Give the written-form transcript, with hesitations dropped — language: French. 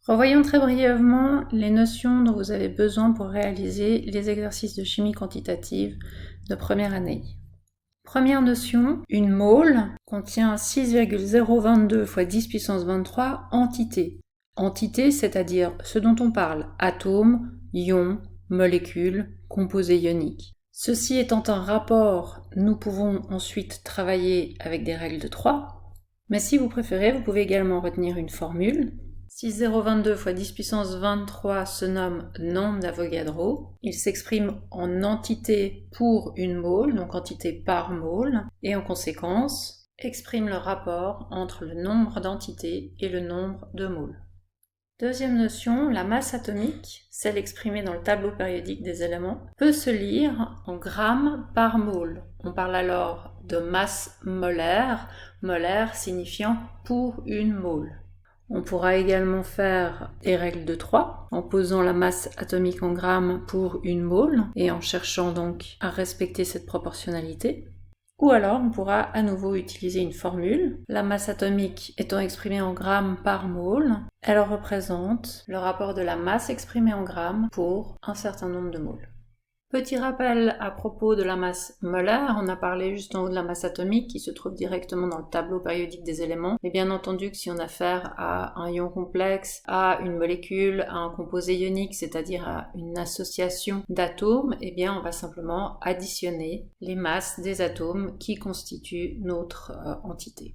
Revoyons très brièvement les notions dont vous avez besoin pour réaliser les exercices de chimie quantitative de première année. Première notion, une mole contient 6,022 x 10 puissance 23 entités. Entités, c'est-à-dire ce dont on parle, atomes, ions, molécules, composés ioniques. Ceci étant un rapport, nous pouvons ensuite travailler avec des règles de 3, mais si vous préférez, vous pouvez également retenir une formule. 6,022 x 10 puissance 23 se nomme nombre d'Avogadro. Il s'exprime en entité pour une mole, donc entité par mole, et en conséquence exprime le rapport entre le nombre d'entités et le nombre de moles. Deuxième notion, la masse atomique, celle exprimée dans le tableau périodique des éléments, peut se lire en grammes par mole. On parle alors de masse molaire, molaire signifiant pour une mole. On pourra également faire des règles de 3 en posant la masse atomique en grammes pour une mole et en cherchant donc à respecter cette proportionnalité. Ou alors on pourra à nouveau utiliser une formule. La masse atomique étant exprimée en grammes par mole, elle représente le rapport de la masse exprimée en grammes pour un certain nombre de moles. Petit rappel à propos de la masse molaire, on a parlé juste en haut de la masse atomique qui se trouve directement dans le tableau périodique des éléments. Et bien entendu que si on a affaire à un ion complexe, à une molécule, à un composé ionique, c'est-à-dire à une association d'atomes, eh bien on va simplement additionner les masses des atomes qui constituent notre entité.